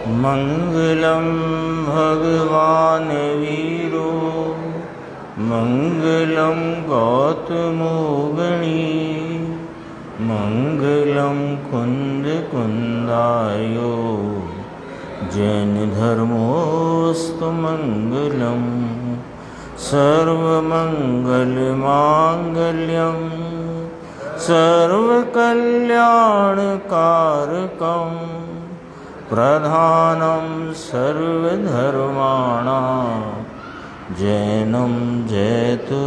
मंगलम भगवान वीरो मंगलम गौतमो गणी मंगलम कुंद कुंदायो जैन धर्मोस्तु मंगलम सर्वमंगलमांगल्यम सर्वकल्याणकारकं प्रधानं सर्वधर्माणां जैनं जयतुशासनं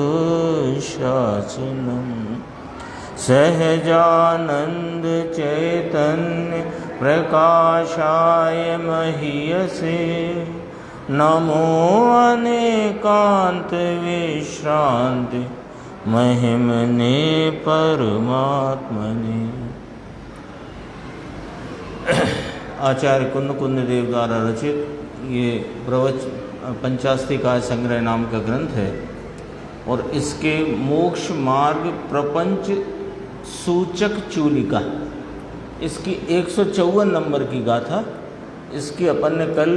सहजानंद चैतन्य प्रकाशाय महीयसे नमो अनेकांत विश्रांति महिमने परमात्मने। आचार्य कुंद कुंद देव द्वारा रचित ये पंचास्तिकाय संग्रह नाम का ग्रंथ है और इसके मोक्ष मार्ग प्रपंच सूचक चूलिका, इसकी 154 नंबर की गाथा, इसकी अपन ने कल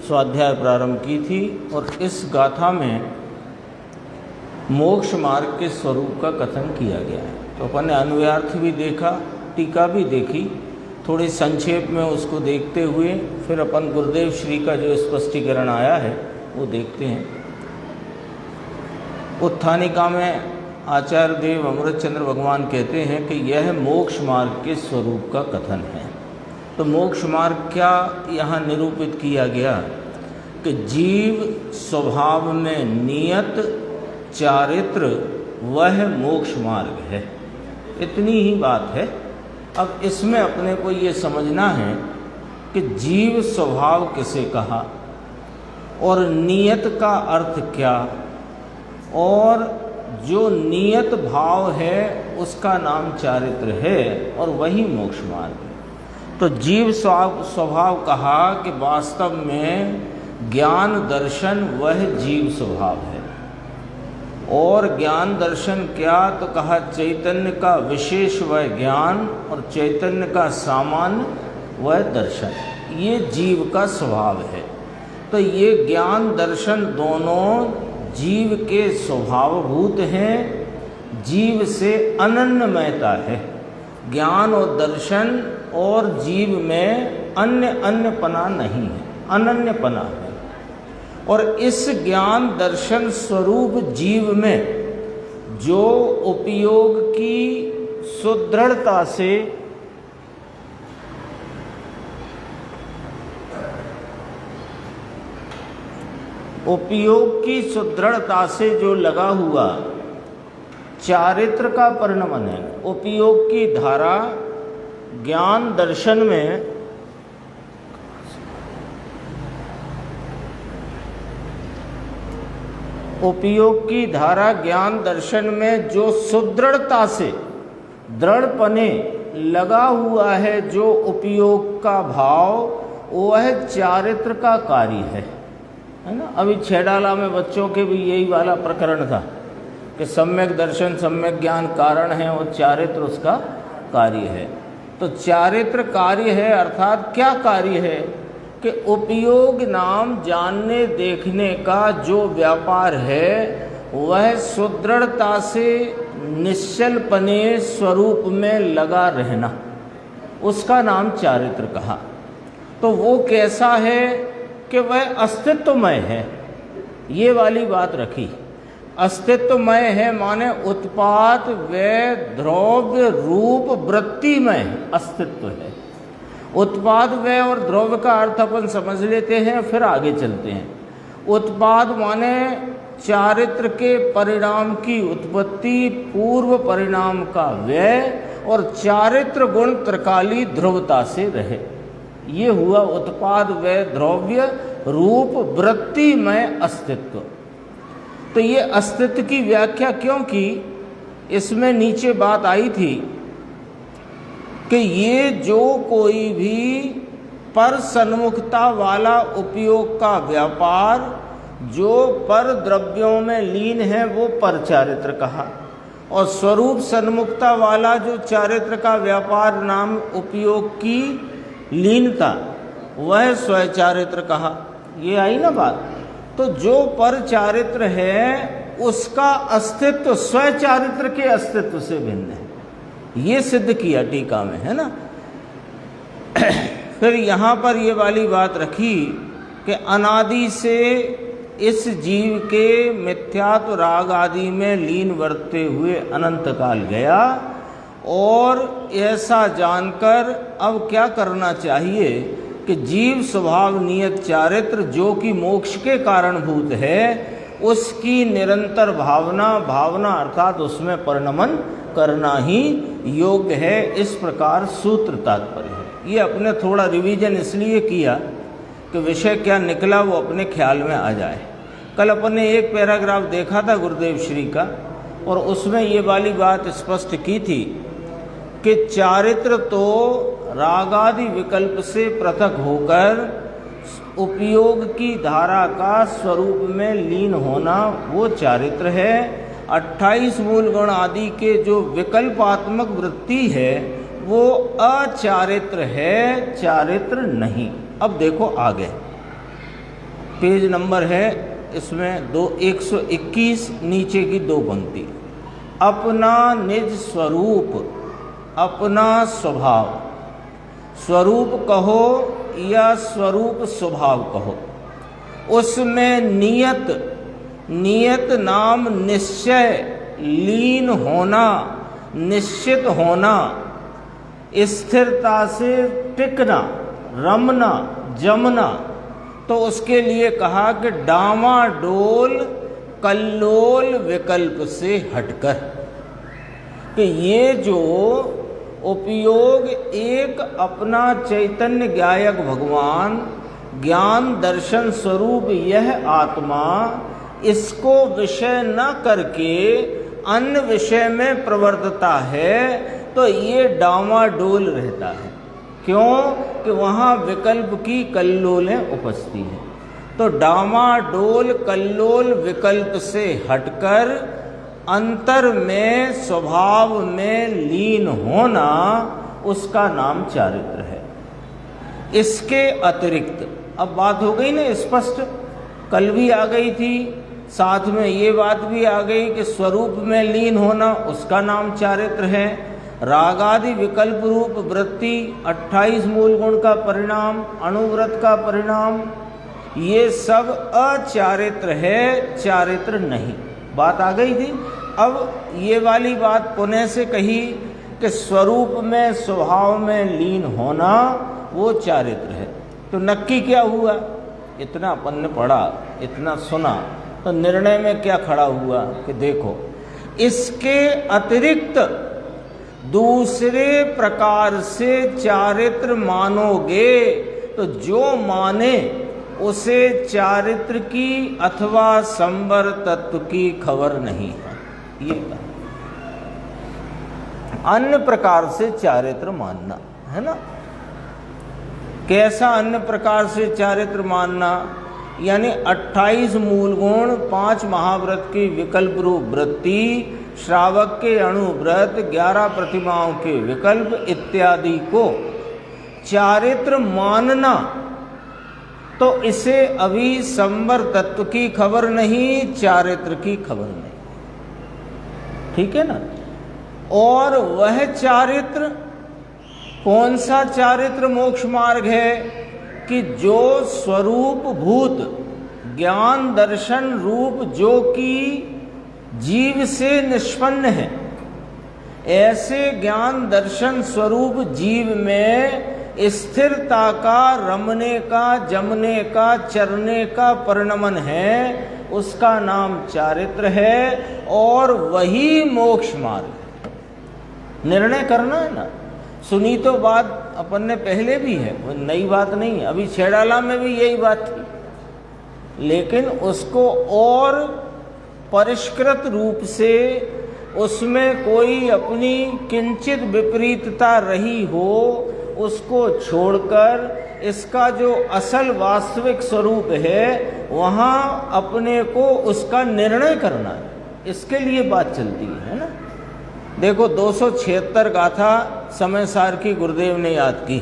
स्वाध्याय प्रारंभ की थी और इस गाथा में मोक्ष मार्ग के स्वरूप का कथन किया गया है। तो अपन ने अन्वयार्थ भी देखा, टीका भी देखी, थोड़ी संक्षेप में उसको देखते हुए फिर अपन गुरुदेव श्री का जो स्पष्टीकरण आया है वो देखते हैं। उत्थानिका में आचार्य देव अमृत चंद्र भगवान कहते हैं कि यह मोक्ष मार्ग के स्वरूप का कथन है। तो मोक्ष मार्ग क्या यहाँ निरूपित किया गया कि जीव स्वभाव में नियत चारित्र वह मोक्ष मार्ग है, इतनी ही बात है। अब इसमें अपने को ये समझना है कि जीव स्वभाव किसे कहा और नियत का अर्थ क्या, और जो नियत भाव है उसका नाम चारित्र है और वही मोक्ष मार्ग है। तो जीव स्वभाव कहा कि वास्तव में ज्ञान दर्शन वह जीव स्वभाव है। और ज्ञान दर्शन क्या, तो कहा चैतन्य का विशेष वह ज्ञान और चैतन्य का सामान्य वह दर्शन, ये जीव का स्वभाव है। तो ये ज्ञान दर्शन दोनों जीव के स्वभावभूत हैं, जीव से अनन्यमयता है। ज्ञान और दर्शन और जीव में अन्यपना नहीं है, अनन्यपना है। और इस ज्ञान दर्शन स्वरूप जीव में जो उपयोग की सुदृढ़ता से जो लगा हुआ चारित्र का परिणमन है। उपयोग की धारा ज्ञान दर्शन में ज्ञान दर्शन में जो सुदृढ़ता से दृढ़पने लगा हुआ है, जो उपयोग का भाव, वह चारित्र का कार्य है ना। अभी छेडाला में बच्चों के भी यही वाला प्रकरण था कि सम्यक दर्शन सम्यक ज्ञान कारण है और चारित्र उसका कार्य है। तो चारित्र कार्य है, अर्थात क्या कार्य है कि उपयोग नाम जानने देखने का जो व्यापार है वह सुदृढ़ता से निश्चलपने स्वरूप में लगा रहना, उसका नाम चारित्र कहा। तो वो कैसा है कि वह अस्तित्वमय है, ये वाली बात रखी। अस्तित्वमय है माने उत्पाद व द्रव्य रूप वृत्तिमय अस्तित्व है। उत्पाद व्यय और द्रव्य का अर्थ अपन समझ लेते हैं, फिर आगे चलते हैं। उत्पाद माने चारित्र के परिणाम की उत्पत्ति, पूर्व परिणाम का व्यय और चारित्र गुण त्रिकाली ध्रुवता से रहे, ये हुआ उत्पाद व्यय द्रव्य रूप वृत्तिमय अस्तित्व। तो ये अस्तित्व की व्याख्या क्यों की, इसमें नीचे बात आई थी कि ये जो कोई भी पर सन्मुखता वाला उपयोग का व्यापार जो पर द्रव्यों में लीन है वो पर चारित्र कहा, और स्वरूप सन्मुखता वाला जो चारित्र का व्यापार नाम उपयोग की लीनता वह स्वचारित्र कहा। ये आई ना बात। तो जो पर चारित्र है उसका अस्तित्व स्वचारित्र के अस्तित्व से भिन्न है, ये सिद्ध किया टीका में, है ना। फिर यहाँ पर ये वाली बात रखी कि अनादि से इस जीव के मिथ्यात्व राग आदि में लीन वर्तते हुए अनंत काल गया, और ऐसा जानकर अब क्या करना चाहिए कि जीव स्वभाव नियत चारित्र जो कि मोक्ष के कारणभूत है उसकी निरंतर भावना अर्थात उसमें परिणमन करना ही योग्य है। इस प्रकार सूत्र तात्पर्य है। ये अपने थोड़ा रिवीजन इसलिए किया कि विषय क्या निकला वो अपने ख्याल में आ जाए। कल अपने एक पैराग्राफ देखा था गुरुदेव श्री का, और उसमें ये वाली बात स्पष्ट की थी कि चारित्र तो रागादि विकल्प से पृथक होकर उपयोग की धारा का स्वरूप में लीन होना वो चारित्र है। 28 मूल गुण आदि के जो विकल्पात्मक वृत्ति है वो अचारित्र है, चारित्र नहीं। अब देखो आगे पेज नंबर है इसमें 121 नीचे की 2 पंक्ति। अपना निज स्वरूप, अपना स्वभाव, स्वरूप कहो या स्वरूप स्वभाव कहो, उसमें नियत नाम निश्चय, लीन होना, निश्चित होना, स्थिरता से टिकना, रमना, जमना। तो उसके लिए कहा कि डामाडोल कल्लोल विकल्प से हटकर, कि ये जो उपयोग एक अपना चैतन्य ज्ञायक भगवान, ज्ञान दर्शन स्वरूप यह आत्मा, इसको विषय न करके अन्य विषय में प्रवर्तता है, तो ये डामाडोल रहता है। क्यों? कि वहाँ विकल्प की कल्लोलें उपस्थित हैं। तो डामाडोल कल्लोल विकल्प से हटकर अंतर में स्वभाव में लीन होना, उसका नाम चारित्र है। इसके अतिरिक्त अब बात हो गई ना स्पष्ट, कल भी आ गई थी, साथ में ये बात भी आ गई कि स्वरूप में लीन होना उसका नाम चारित्र है। रागादि विकल्प रूप वृत्ति, 28 मूल गुण का परिणाम, अणुव्रत का परिणाम, ये सब अचारित्र है, चारित्र नहीं। बात आ गई थी। अब ये वाली बात पुनः से कही कि स्वरूप में स्वभाव में लीन होना वो चारित्र है। तो नक्की क्या हुआ? इतना अपन ने पढ़ा, इतना सुना, तो निर्णय में क्या खड़ा हुआ कि देखो इसके अतिरिक्त दूसरे प्रकार से चारित्र मानोगे तो जो माने उसे चारित्र की अथवा संवर तत्व की खबर नहीं है। ये अन्य प्रकार से चारित्र मानना है ना। कैसा अन्य प्रकार से चारित्र मानना? यानी 28 मूल गुण, 5 महाव्रत की विकल्प रूप वृत्ति, श्रावक के अणुव्रत, 11 प्रतिमाओं के विकल्प इत्यादि को चारित्र मानना, तो इसे अभी संवर तत्व की खबर नहीं, चारित्र की खबर नहीं। ठीक है ना। और वह चारित्र कौन सा चारित्र मोक्ष मार्ग है? कि जो स्वरूप भूत ज्ञान दर्शन रूप जो कि जीव से निष्पन्न है, ऐसे ज्ञान दर्शन स्वरूप जीव में स्थिरता का, रमने का, जमने का, चरने का परिणमन है, उसका नाम चारित्र है। और वही मोक्ष मार्ग है। निर्णय करना है ना। सुनी तो बात अपन ने पहले भी है, वो नई बात नहीं है। अभी छेड़ाला में भी यही बात थी, लेकिन उसको और परिष्कृत रूप से, उसमें कोई अपनी किंचित विपरीतता रही हो उसको छोड़कर इसका जो असल वास्तविक स्वरूप है वहाँ अपने को उसका निर्णय करना है। इसके लिए बात चलती है ना। देखो 276 गाथा समय सार की गुरुदेव ने याद की,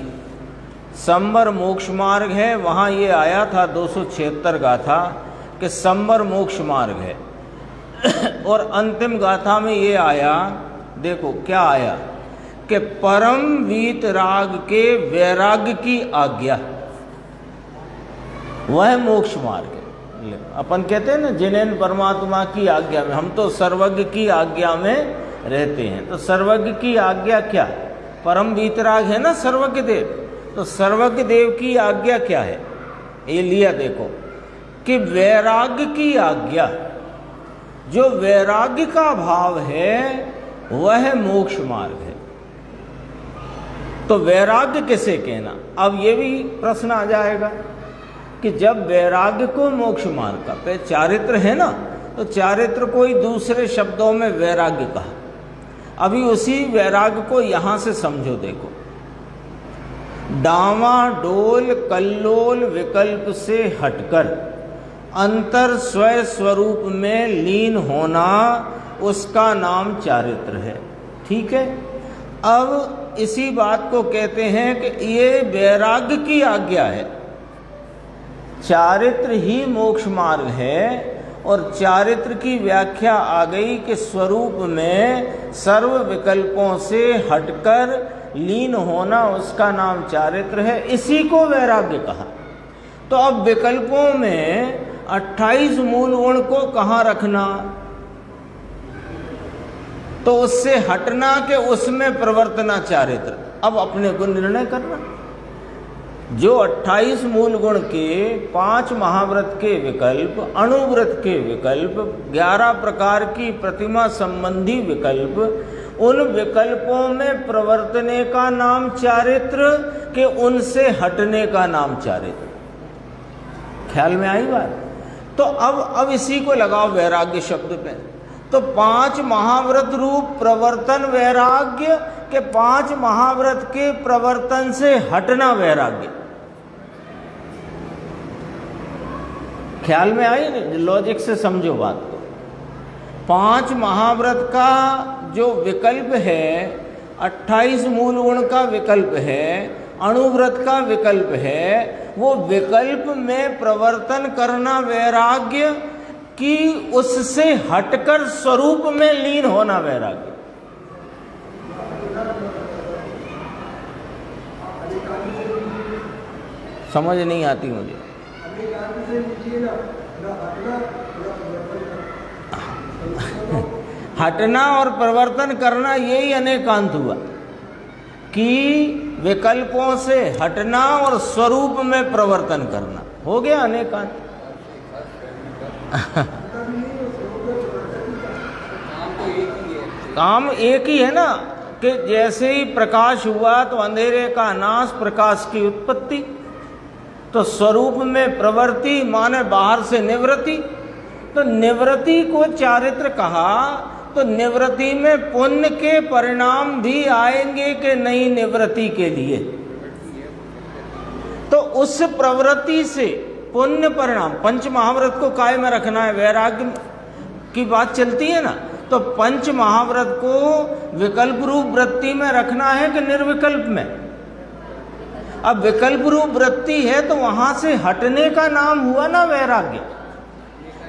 संबर मोक्ष मार्ग है, वहाँ ये आया था 276 गाथा कि संबर मोक्ष मार्ग है। और अंतिम गाथा में ये आया, देखो क्या आया कि परम वीतराग के वैराग्य की आज्ञा, वह मोक्ष मार्ग है। अपन कहते हैं ना जिनेन परमात्मा की आज्ञा में, हम तो सर्वज्ञ की आज्ञा में रहते हैं। तो सर्वज्ञ की आज्ञा क्या? परम वीतराग है ना सर्वज्ञ देव। तो सर्वज्ञ देव की आज्ञा क्या है? ये लिया देखो कि वैराग्य की आज्ञा, जो वैराग्य का भाव है वह मोक्ष मार्ग है। तो वैराग्य किसे कहना? अब ये भी प्रश्न आ जाएगा कि जब वैराग्य को मोक्ष मार्ग का पे चारित्र है ना, तो चारित्र को ही दूसरे शब्दों में वैराग्य कहा। अभी उसी वैराग्य को यहां से समझो। देखो, डामाडोल कल्लोल विकल्प से हटकर अंतर स्वय स्वरूप में लीन होना, उसका नाम चारित्र है। ठीक है। अब इसी बात को कहते हैं कि ये वैराग्य की आज्ञा है। चारित्र ही मोक्ष मार्ग है, और चारित्र की व्याख्या आ गई कि स्वरूप में सर्व विकल्पों से हटकर लीन होना, उसका नाम चारित्र है। इसी को वैराग्य कहा। तो अब विकल्पों में 28 मूल गुण को कहाँ रखना? तो उससे हटना के उसमें प्रवर्तना चारित्र। अब अपने को निर्णय करना। जो 28 मूल गुण के 5 महाव्रत के विकल्प, अणुव्रत के विकल्प, 11 प्रकार की प्रतिमा संबंधी विकल्प, उन विकल्पों में प्रवर्तने का नाम चारित्र के उनसे हटने का नाम चारित्र। ख्याल में आई बात? तो अब इसी को लगाओ वैराग्य शब्द पे। तो 5 महाव्रत रूप प्रवर्तन वैराग्य के 5 महाव्रत के प्रवर्तन से हटना वैराग्य। ख्याल में आई? लॉजिक से समझो बात को। 5 महाव्रत का जो विकल्प है, 28 मूल गुण का विकल्प है, अणुव्रत का विकल्प है, वो विकल्प में प्रवर्तन करना वैराग्य कि उससे हटकर स्वरूप में लीन होना वैराग्य। समझ नहीं आती मुझे। हटना और प्रवर्तन करना, यही अनेकांत हुआ कि विकल्पों से हटना और स्वरूप में प्रवर्तन करना, हो गया अनेकांत। काम एक ही है ना, कि जैसे ही प्रकाश हुआ तो अंधेरे का नाश, प्रकाश की उत्पत्ति। तो स्वरूप में प्रवृत्ति माने बाहर से निवृत्ति। तो निवृत्ति को चारित्र कहा। तो निवृत्ति में पुण्य के परिणाम भी आएंगे कि नहीं निवृत्ति के लिए? तो उस प्रवृत्ति से पुण्य परिणाम, पंच महाव्रत को काय में रखना है, वैराग्य की बात चलती है ना। तो पंच महाव्रत को विकल्प रूप वृत्ति में रखना है कि निर्विकल्प में? अब विकल्प रूप वृत्ति है तो वहां से हटने का नाम हुआ ना वैराग्य।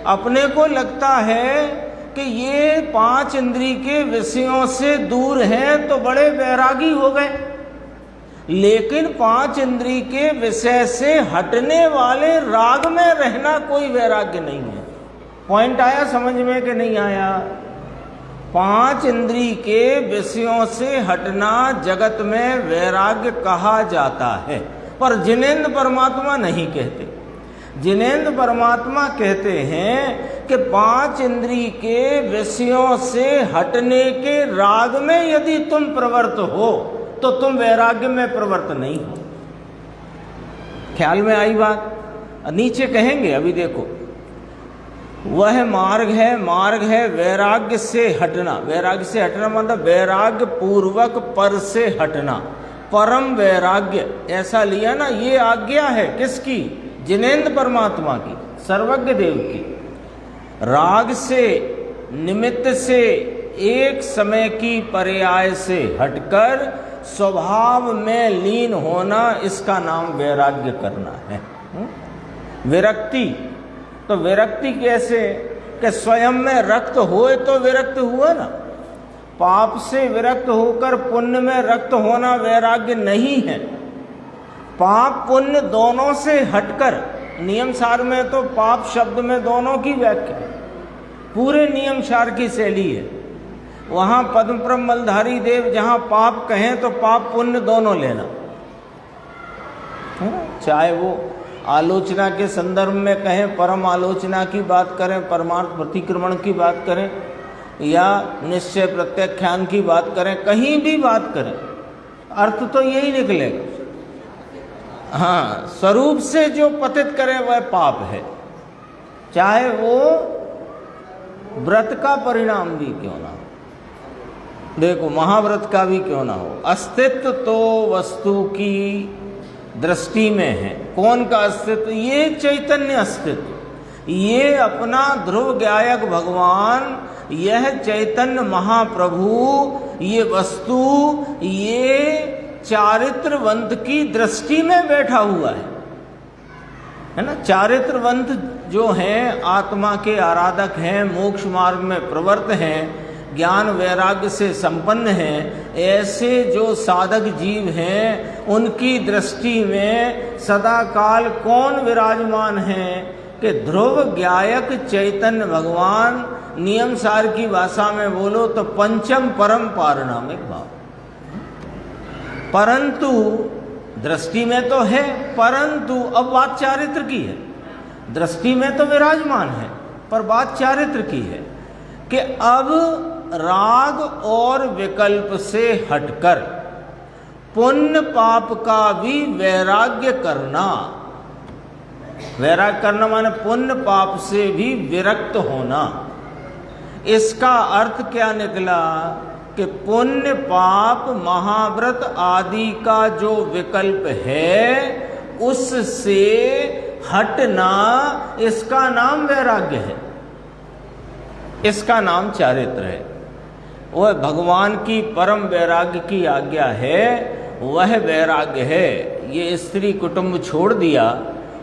अपने को लगता है कि ये 5 इंद्रिय के विषयों से दूर हैं तो बड़े वैरागी हो गए, लेकिन 5 इंद्रिय के विषय से हटने वाले राग में रहना कोई वैराग्य नहीं है। पॉइंट आया समझ में कि नहीं आया? 5 इंद्रिय के विषयों से हटना जगत में वैराग्य कहा जाता है, पर जिनेंद्र परमात्मा नहीं कहते। जिनेंद्र परमात्मा कहते हैं कि 5 इंद्रिय के विषयों से हटने के राग में यदि तुम प्रवृत्त हो तो तुम वैराग्य में प्रवृत्त नहीं हो। ख्याल में आई बात? नीचे कहेंगे, अभी देखो। वह मार्ग है वैराग्य से हटना। वैराग्य से हटना मतलब वैराग्य पूर्वक पर से हटना, परम वैराग्य। ऐसा लिया ना, ये आज्ञा है किसकी? जिनेंद्र परमात्मा की, सर्वज्ञ देव की। राग से, निमित्त से, एक समय की पर्याय से हटकर स्वभाव में लीन होना, इसका नाम वैराग्य करना है। विरक्ति, तो विरक्ति कैसे कि स्वयं में रक्त होए तो विरक्त हुआ ना। पाप से विरक्त होकर पुण्य में रक्त होना वैराग्य नहीं है। पाप पुण्य दोनों से हटकर, नियम सार में तो पाप शब्द में दोनों की व्याख्या पूरे नियम सार की शैली है। वहाँ पद्मप्रम मलधारी देव जहाँ पाप कहें तो पाप पुण्य दोनों लेना, चाहे वो आलोचना के संदर्भ में कहें, परम आलोचना की बात करें, परमार्थ प्रतिक्रमण की बात करें, या निश्चय प्रत्याख्यान की बात करें, कहीं भी बात करें, अर्थ तो यही निकलेगा। हाँ, स्वरूप से जो पतित करे वह पाप है, चाहे वो व्रत का परिणाम भी क्यों ना हो। देखो, महाव्रत का भी क्यों ना हो, अस्तित्व तो वस्तु की दृष्टि में है। कौन का अस्तित्व? ये चैतन्य अस्तित्व, ये अपना ध्रुव ज्ञायक भगवान, यह चैतन्य महाप्रभु, ये वस्तु, ये चारित्रवंत की दृष्टि में बैठा हुआ है ना। चारित्रवंत जो हैं, आत्मा के आराधक हैं, मोक्ष मार्ग में प्रवृत्त हैं, ज्ञान वैराग्य से संपन्न हैं, ऐसे जो साधक जीव हैं, उनकी दृष्टि में सदा काल कौन विराजमान है कि ध्रुव ज्ञायक चैतन्य भगवान। नियम सार की भाषा में बोलो तो पंचम परम पारिणामिक भाव। परंतु दृष्टि में तो है, परंतु अब बात चारित्र की है। दृष्टि में तो विराजमान है, पर बात चारित्र की है कि अब राग और विकल्प से हटकर पुण्य पाप का भी वैराग्य करना। वैराग्य करना माने पुण्य पाप से भी विरक्त होना। इसका अर्थ क्या निकला कि पुण्य पाप महाव्रत आदि का जो विकल्प है उससे हटना, इसका नाम वैराग्य है, इसका नाम चारित्र है। वह भगवान की परम वैराग्य की आज्ञा है, वह वैराग्य है। ये स्त्री कुटुंब छोड़ दिया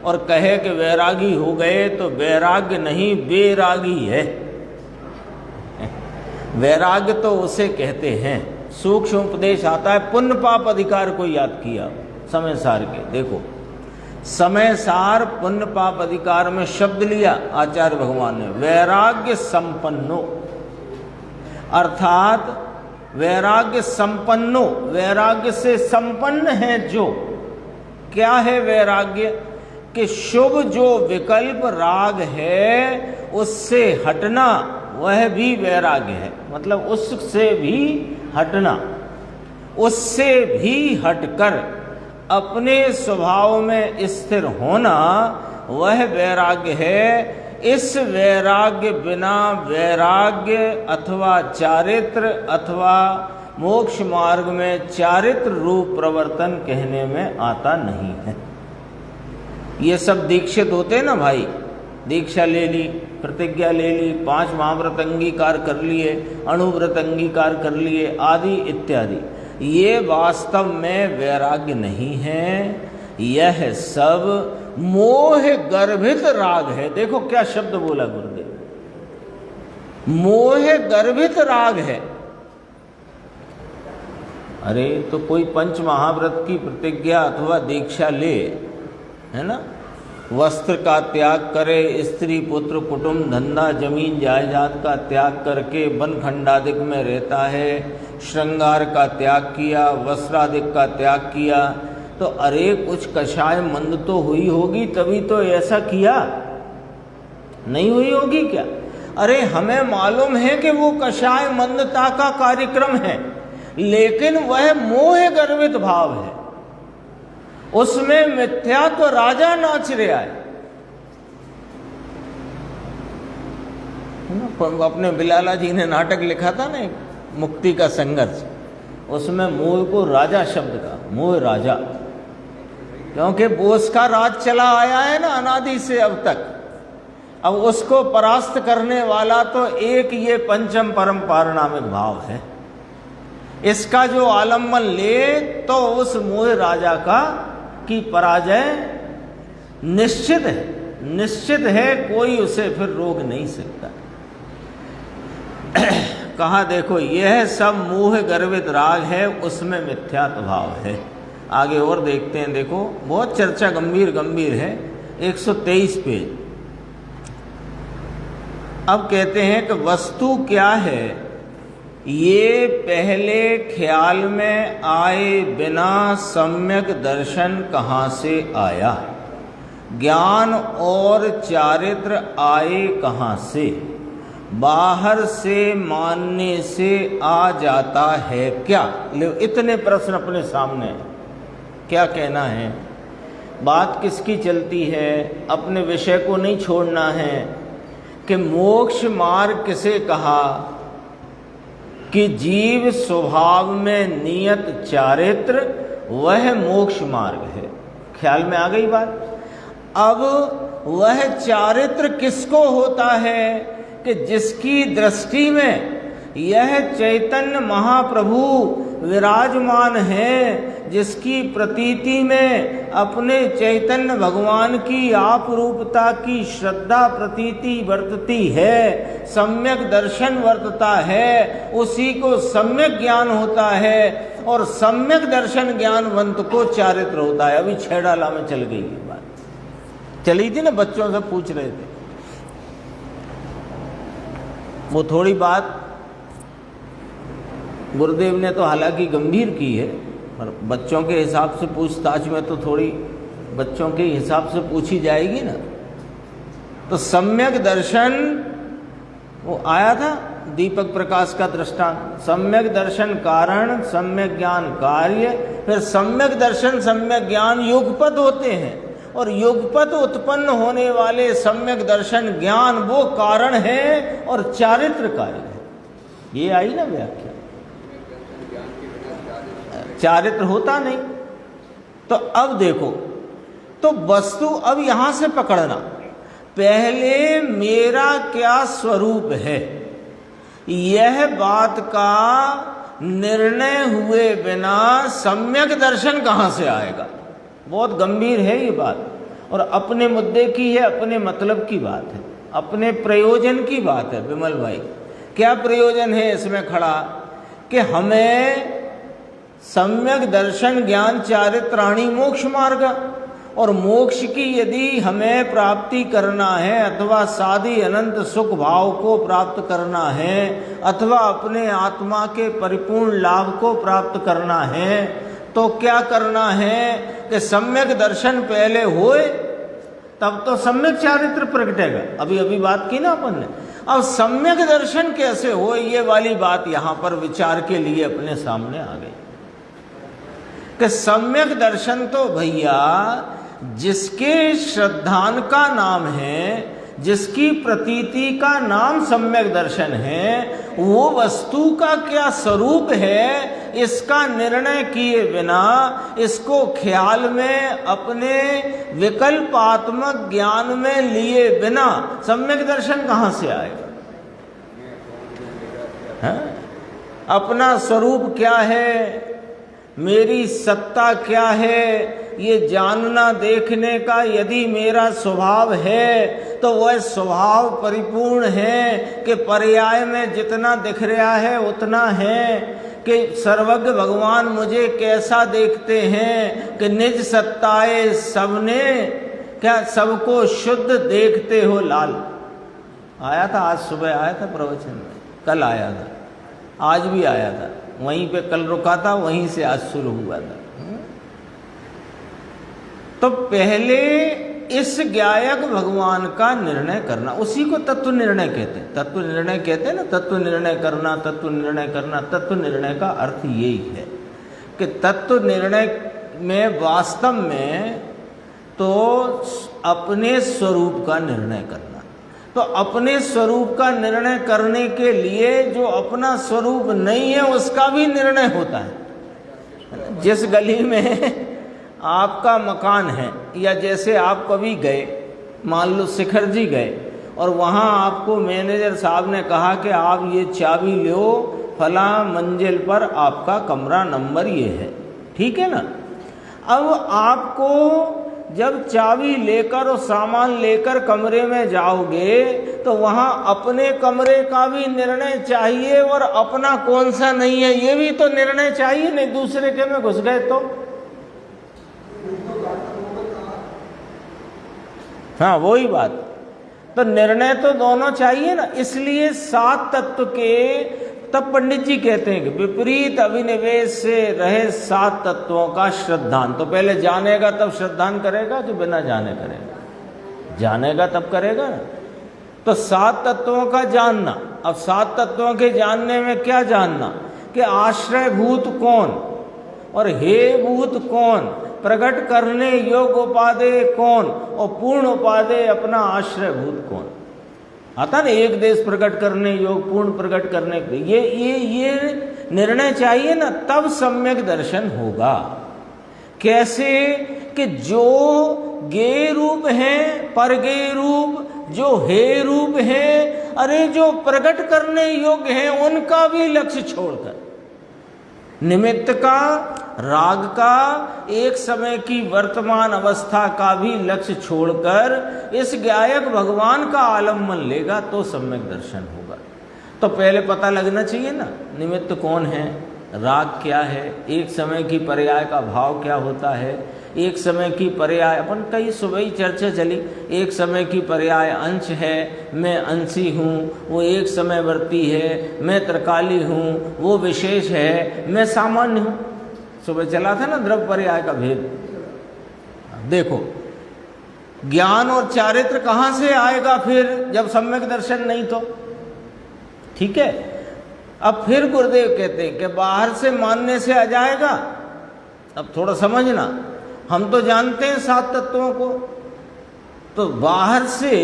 और कहे कि वैरागी हो गए, तो वैराग्य नहीं बेरागी है। वैराग्य तो उसे कहते हैं, सूक्ष्म उपदेश आता है। पुण्य पाप अधिकार को याद किया समय सार के, देखो समय सार पुण्य पाप अधिकार में शब्द लिया आचार्य भगवान ने, वैराग्य संपन्नो, अर्थात वैराग्य संपन्नो, वैराग्य से संपन्न है जो। क्या है वैराग्य? कि शुभ जो विकल्प राग है उससे हटना, वह भी वैराग्य है। मतलब उससे भी हटना, उससे भी हटकर अपने स्वभाव में स्थिर होना, वह वैराग्य है। इस वैराग्य बिना वैराग्य अथवा चारित्र अथवा मोक्ष मार्ग में चारित्र रूप प्रवर्तन कहने में आता नहीं है। ये सब दीक्षित होते ना भाई, दीक्षा ले ली, प्रतिज्ञा ले ली, 5 महाव्रत अंगीकार कर लिए, अणुव्रत अंगीकार कर लिए, आदि इत्यादि, ये वास्तव में वैराग्य नहीं है। यह सब मोह गर्भित राग है। देखो क्या शब्द बोला गुरुदेव, मोह गर्भित राग है। अरे तो कोई पंच महाव्रत की प्रतिज्ञा अथवा दीक्षा ले, है ना, वस्त्र का त्याग करे, स्त्री पुत्र कुटुंब धंधा जमीन जायदाद का त्याग करके वन खंडादिक में रहता है, श्रृंगार का त्याग किया, वस्त्रादिक का त्याग किया, तो अरे कुछ कषाय मंद तो हुई होगी तभी तो ऐसा किया, नहीं हुई होगी क्या? अरे हमें मालूम है कि वो कषाय मंदता का कार्यक्रम है, लेकिन वह मोह गर्भित भाव है, उसमें मिथ्या तो राजा नाच रहा है। अपने बिलाला जी ने नाटक लिखा था ना, मुक्ति का संघर्ष, उसमें मोह को राजा शब्द का, मोह राजा, क्योंकि वो उसका राज चला आया है ना अनादि से अब तक। अब उसको परास्त करने वाला तो एक ये पंचम परम पारिणामिक भाव है। इसका जो आलम्बन ले तो उस मोह राजा का की पराजय निश्चित है, निश्चित है, कोई उसे फिर रोक नहीं सकता। कहा देखो यह सब मोह गर्वित राग है, उसमें मिथ्यात्व भाव है। आगे और देखते हैं, देखो बहुत चर्चा गंभीर गंभीर है। 123 पेज। अब कहते हैं कि वस्तु क्या है, ये पहले ख्याल में आए बिना सम्यक दर्शन कहाँ से आया, ज्ञान और चारित्र आए कहाँ से, बाहर से मानने से आ जाता है क्या। ले इतने प्रश्न अपने सामने हैं, क्या कहना है, बात किसकी चलती है, अपने विषय को नहीं छोड़ना है कि मोक्ष मार्ग किसे कहा कि जीव स्वभाव में नियत चारित्र वह मोक्ष मार्ग है। ख्याल में आ गई बात। अब वह चारित्र किसको होता है कि जिसकी दृष्टि में यह चैतन्य महाप्रभु विराजमान है, जिसकी प्रतीति में अपने चैतन्य भगवान की आप रूपता की श्रद्धा प्रतीति वर्तती है, सम्यक दर्शन वर्तता है, उसी को सम्यक ज्ञान होता है और सम्यक दर्शन ज्ञानवंत को चारित्र होता है। अभी छेड़ाला में चल गई ये बात, चली थी ना, बच्चों से पूछ रहे थे, वो थोड़ी बात गुरुदेव ने तो हालांकि गंभीर की है, पर बच्चों के हिसाब से पूछताछ में तो थोड़ी बच्चों के हिसाब से पूछी जाएगी ना। तो सम्यक दर्शन वो आया था दीपक प्रकाश का दृष्टांत, सम्यक दर्शन कारण, सम्यक ज्ञान कार्य, फिर सम्यक दर्शन सम्यक ज्ञान युगपत होते हैं और युगपत उत्पन्न होने वाले सम्यक दर्शन ज्ञान वो कारण है और चारित्र कार्य है। ये आई ना व्याख्या, चारित्र होता नहीं। तो अब देखो, तो वस्तु अब यहां से पकड़ना, पहले मेरा क्या स्वरूप है, यह बात का निर्णय हुए बिना सम्यक दर्शन कहां से आएगा। बहुत गंभीर है ये बात और अपने मुद्दे की है, अपने मतलब की बात है, अपने प्रयोजन की बात है। विमल भाई, क्या प्रयोजन है इसमें खड़ा कि हमें सम्यक दर्शन ज्ञान चारित्राणी मोक्ष मार्ग, और मोक्ष की यदि हमें प्राप्ति करना है अथवा साधी अनंत सुख भाव को प्राप्त करना है अथवा अपने आत्मा के परिपूर्ण लाभ को प्राप्त करना है, तो क्या करना है कि सम्यक दर्शन पहले होए, तब तो सम्यक चारित्र प्रगटेगा। अभी अभी बात की ना अपन ने। अब सम्यक दर्शन कैसे हो, ये वाली बात यहां पर विचार के लिए अपने सामने आ गई कि सम्यक दर्शन तो भैया जिसके श्रद्धान का नाम है, जिसकी प्रतीति का नाम सम्यक दर्शन है, वो वस्तु का क्या स्वरूप है इसका निर्णय किए बिना, इसको ख्याल में अपने विकल्पात्मक ज्ञान में लिए बिना सम्यक दर्शन कहां से आएगा। है? अपना स्वरूप क्या है, मेरी सत्ता क्या है, ये जानना देखने का यदि मेरा स्वभाव है तो वह स्वभाव परिपूर्ण है कि पर्याय में जितना दिख रहा है उतना है, कि सर्वज्ञ भगवान मुझे कैसा देखते हैं कि निज सत्ताए सबने, क्या सबको शुद्ध देखते हो लाल। आया था, आज सुबह आया था प्रवचन में, कल आया था, आज भी आया था, वहीं पे कल रुका था, वहीं से आज शुरू हुआ था। तो पहले इस ज्ञायक भगवान का निर्णय करना, उसी को तत्व निर्णय कहते हैं। तत्व निर्णय कहते हैं ना, तत्व निर्णय करना, तत्व निर्णय करना। तत्व निर्णय का अर्थ यही है कि तत्व निर्णय में वास्तव में तो अपने स्वरूप का निर्णय करना। तो अपने स्वरूप का निर्णय करने के लिए जो अपना स्वरूप नहीं है उसका भी निर्णय होता है। जिस गली में आपका मकान है, या जैसे आप कभी गए, मान लो शिखर जी गए और वहाँ आपको मैनेजर साहब ने कहा कि आप ये चाबी लो फला मंजिल पर आपका कमरा नंबर ये है, ठीक है ना। अब आपको जब चाबी लेकर और सामान लेकर कमरे में जाओगे तो वहां अपने कमरे का भी निर्णय चाहिए और अपना कौन सा नहीं है ये भी तो निर्णय चाहिए, नहीं दूसरे के में घुस गए तो। हाँ वही बात, तो निर्णय तो दोनों चाहिए ना। इसलिए 7 तत्व के, तब पंडित जी कहते हैं कि विपरीत अभिनिवेश से रहे 7 तत्वों का श्रद्धान। तो पहले जानेगा तब श्रद्धान करेगा कि बिना जाने करेगा? जानेगा तब करेगा ना। तो 7 तत्वों का जानना। अब 7 तत्वों के जानने में क्या जानना कि आश्रयभूत कौन और हेभूत कौन, प्रकट करने योग्य उपादेय कौन और पूर्ण उपादेय अपना आश्रयभूत कौन। आता ना एक देश प्रकट करने योग, पूर्ण प्रकट करने के ये निर्णय चाहिए ना, तब सम्यक दर्शन होगा। कैसे कि जो गे रूप है, परगे रूप, जो हे रूप है, अरे जो प्रकट करने योग्य है उनका भी लक्ष्य छोड़कर, निमित्त का, राग का, एक समय की वर्तमान अवस्था का भी लक्ष्य छोड़कर इस गायक भगवान का आलम्बन लेगा तो सम्यक दर्शन होगा। तो पहले पता लगना चाहिए ना निमित्त कौन है, राग क्या है, एक समय की पर्याय का भाव क्या होता है, एक समय की पर्याय, अपन कई सुबह ही चर्चा चली, एक समय की पर्याय अंश है, मैं अंशी हूँ, वो एक समय वर्ती है, मैं त्रिकाली हूँ, वो विशेष है, मैं सामान्य हूँ। सुबह चला था ना द्रव्य पर्याय का भेद। देखो ज्ञान और चारित्र कहाँ से आएगा फिर जब सम्यक दर्शन नहीं तो, ठीक है। अब फिर गुरुदेव कहते हैं कि बाहर से मानने से आ जाएगा। अब थोड़ा समझना, हम तो जानते हैं 7 तत्वों को, तो बाहर से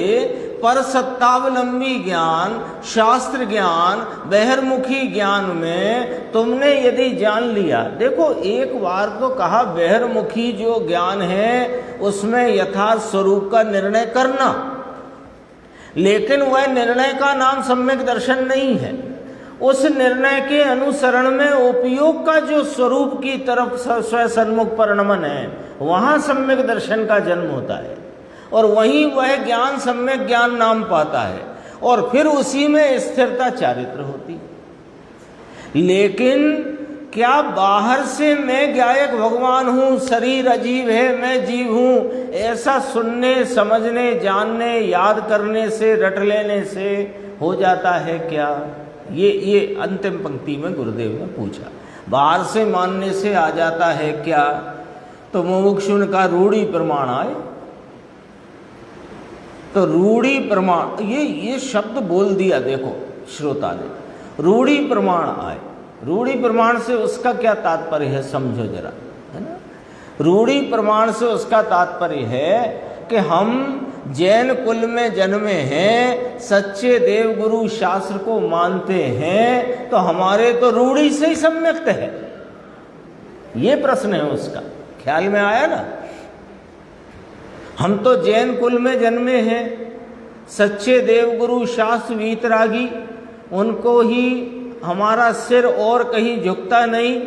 पर सत्तावलंबी ज्ञान, शास्त्र ज्ञान, बहिर्मुखी ज्ञान में तुमने यदि जान लिया, देखो एक बार तो कहा बहिर्मुखी जो ज्ञान है उसमें यथार्थ स्वरूप का निर्णय करना, लेकिन वह निर्णय का नाम सम्यक दर्शन नहीं है। उस निर्णय के अनुसरण में उपयोग का जो स्वरूप की तरफ स्वसन्मुख परिणमन है वहाँ सम्यक दर्शन का जन्म होता है और वहीं वह ज्ञान सम्यक ज्ञान नाम पाता है और फिर उसी में स्थिरता चारित्र होती है। लेकिन क्या बाहर से मैं गायक भगवान हूँ, शरीर अजीब है, मैं जीव हूँ, ऐसा सुनने, समझने, जानने, याद करने से, रट लेने से हो जाता है क्या? ये अंतिम पंक्ति में गुरुदेव ने पूछा, बाहर से मानने से आ जाता है क्या? तो मुमुक्षु का रूढ़ी प्रमाण आए, तो रूढ़ी प्रमाण, ये शब्द बोल दिया देखो श्रोता ने, रूढ़ी प्रमाण आए। रूढ़ी प्रमाण से उसका क्या तात्पर्य है समझो जरा, है ना। रूढ़ी प्रमाण से उसका तात्पर्य है कि हम जैन कुल में जन्मे हैं, सच्चे देवगुरु शास्त्र को मानते हैं, तो हमारे तो रूढ़ी से ही सम्यक्त है। ये प्रश्न है उसका, ख्याल में आया ना। हम तो जैन कुल में जन्मे हैं, सच्चे देवगुरु शास्त्र वीतरागी, उनको ही हमारा सिर और कहीं झुकता नहीं,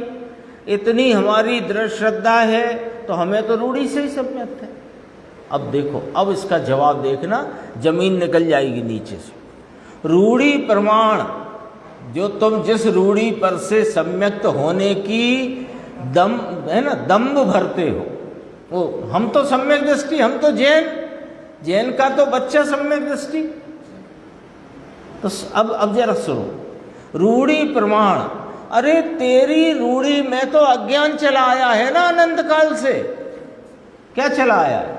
इतनी हमारी दृढ़ श्रद्धा है, तो हमें तो रूढ़ी से ही सम्यक्त है। अब देखो, अब इसका जवाब देखना, जमीन निकल जाएगी नीचे से। रूढ़ी प्रमाण, जो तुम जिस रूढ़ी पर से सम्यक्त होने की दम है ना, दम्भ भरते हो, वो हम तो सम्यक दृष्टि, हम तो जैन का तो बच्चा सम्यक दृष्टि। तो अब जरा सुनो, रूढ़ी प्रमाण, अरे तेरी रूढ़ी में तो अज्ञान चला आया है ना अनंत काल से। क्या चला आया है?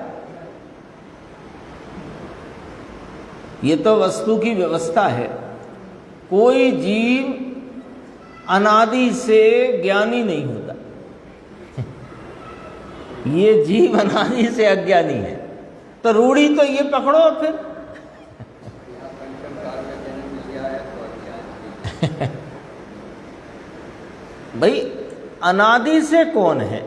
ये तो वस्तु की व्यवस्था है। कोई जीव अनादि से ज्ञानी नहीं होता, ये जीव अनादि से अज्ञानी है। तो रूढ़ी तो ये पकड़ो फिर। भाई अनादि से कौन है?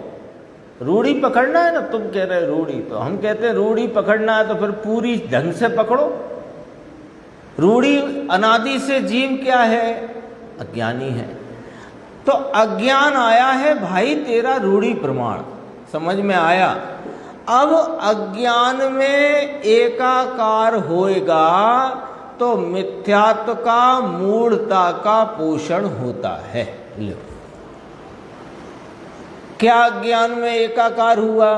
रूढ़ी पकड़ना है ना, तुम कह रहे रूढ़ी, तो हम कहते हैं रूढ़ी पकड़ना है तो फिर पूरी ढंग से पकड़ो। रूढ़ी अनादि से जीव क्या है? अज्ञानी है। तो अज्ञान आया है भाई तेरा रूढ़ी प्रमाण, समझ में आया। अब अज्ञान में एकाकार होएगा तो मिथ्यात्व का, मूढ़ता का पोषण होता है। लो, क्या अज्ञान में एकाकार हुआ?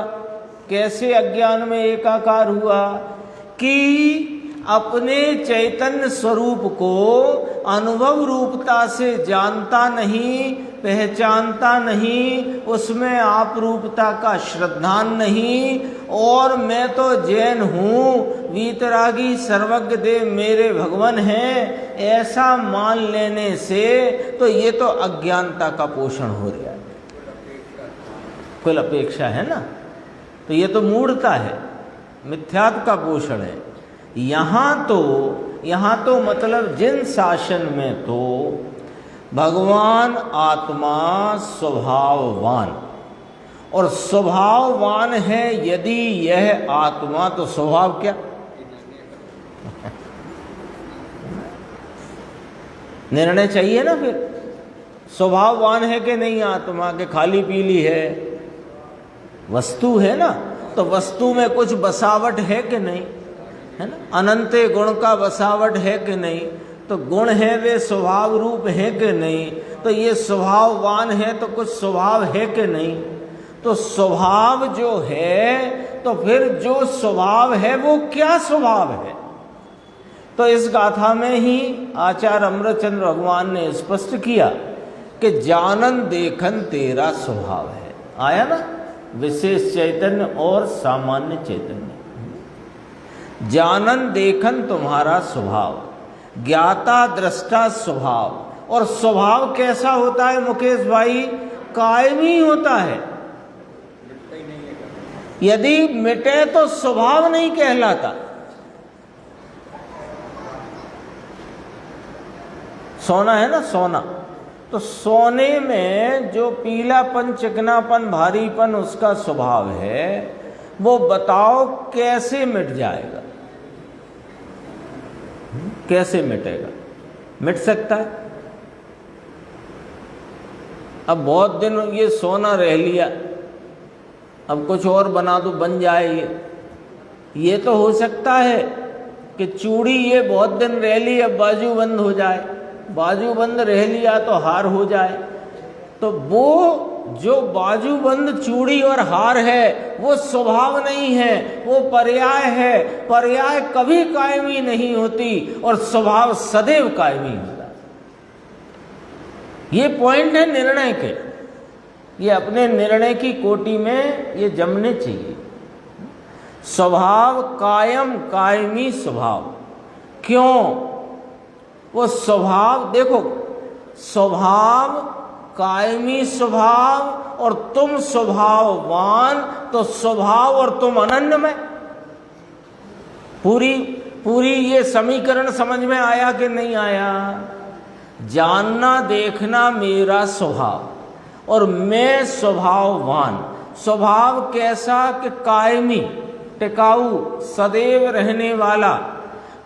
कैसे अज्ञान में एकाकार हुआ? कि अपने चैतन्य स्वरूप को अनुभव रूपता से जानता नहीं, पहचानता नहीं, उसमें आप रूपता का श्रद्धान नहीं, और मैं तो जैन हूँ, वीतरागी सर्वज्ञ देव मेरे भगवान हैं, ऐसा मान लेने से तो ये तो अज्ञानता का पोषण हो रहा है, कुल अपेक्षा है ना। तो ये तो मूढ़ता है, मिथ्यात्व का पोषण है। यहाँ तो मतलब जिन शासन में तो भगवान आत्मा स्वभाववान, और स्वभाववान है यदि यह आत्मा, तो स्वभाव क्या? निर्णय चाहिए ना फिर, स्वभाववान है कि नहीं आत्मा, के खाली पीली है, वस्तु है ना, तो वस्तु में कुछ बसावट है कि नहीं, है ना। अनंत गुण का बसावट है कि नहीं, तो गुण है वे स्वभाव रूप है कि नहीं, तो ये स्वभाववान है तो कुछ स्वभाव है कि नहीं। तो स्वभाव जो है, तो फिर जो स्वभाव है वो क्या स्वभाव है? तो इस गाथा में ही आचार्य अमृतचंद्र भगवान ने स्पष्ट किया कि जानन देखन तेरा स्वभाव है। आया ना, विशेष चैतन्य और सामान्य चैतन्य। जानन देखन तुम्हारा स्वभाव, ज्ञाता दृष्टा स्वभाव। और स्वभाव कैसा होता है मुकेश भाई? कायमी होता है। यदि मिटे तो स्वभाव नहीं कहलाता। सोना है ना, सोना, तो सोने में जो पीलापन, चिकनापन, भारीपन उसका स्वभाव है, वो बताओ कैसे मिट जाएगा? कैसे मिटेगा? मिट सकता है? अब बहुत दिन ये सोना रह लिया, अब कुछ और बना दो, बन जाए ये तो हो सकता है कि चूड़ी ये बहुत दिन रह ली, अब बाजू बंद हो जाए, बाजू बंद रह लिया तो हार हो जाए। तो वो जो बाजूबंद चूड़ी और हार है वो स्वभाव नहीं है, वो पर्याय है। पर्याय कभी कायमी नहीं होती और स्वभाव सदैव कायमी होता है। ये पॉइंट है निर्णय के, ये अपने निर्णय की कोटि में ये जमने चाहिए। स्वभाव कायम, कायमी स्वभाव। क्यों? वो स्वभाव देखो, स्वभाव कायमी स्वभाव और तुम स्वभाववान, तो स्वभाव और तुम अनन्यमय। पूरी ये समीकरण समझ में आया कि नहीं आया? जानना देखना मेरा स्वभाव और मैं स्वभाववान। स्वभाव कैसा? कि कायमी, टिकाऊ, सदैव रहने वाला।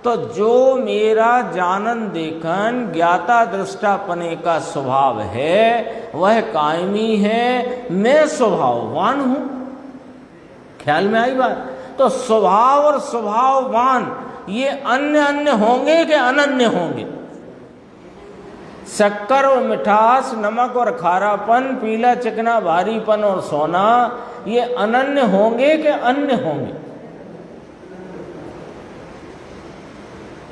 तो जो मेरा जानन देखन, ज्ञाता दृष्टापने का स्वभाव है वह कायमी है, मैं स्वभाववान हूं। ख्याल में आई बात? तो स्वभाव और स्वभाववान ये अन्य अन्य होंगे कि अनन्य होंगे? शक्कर और मिठास, नमक और खारापन, पीला चिकना, भारीपन और सोना, ये अनन्य होंगे कि अन्य होंगे?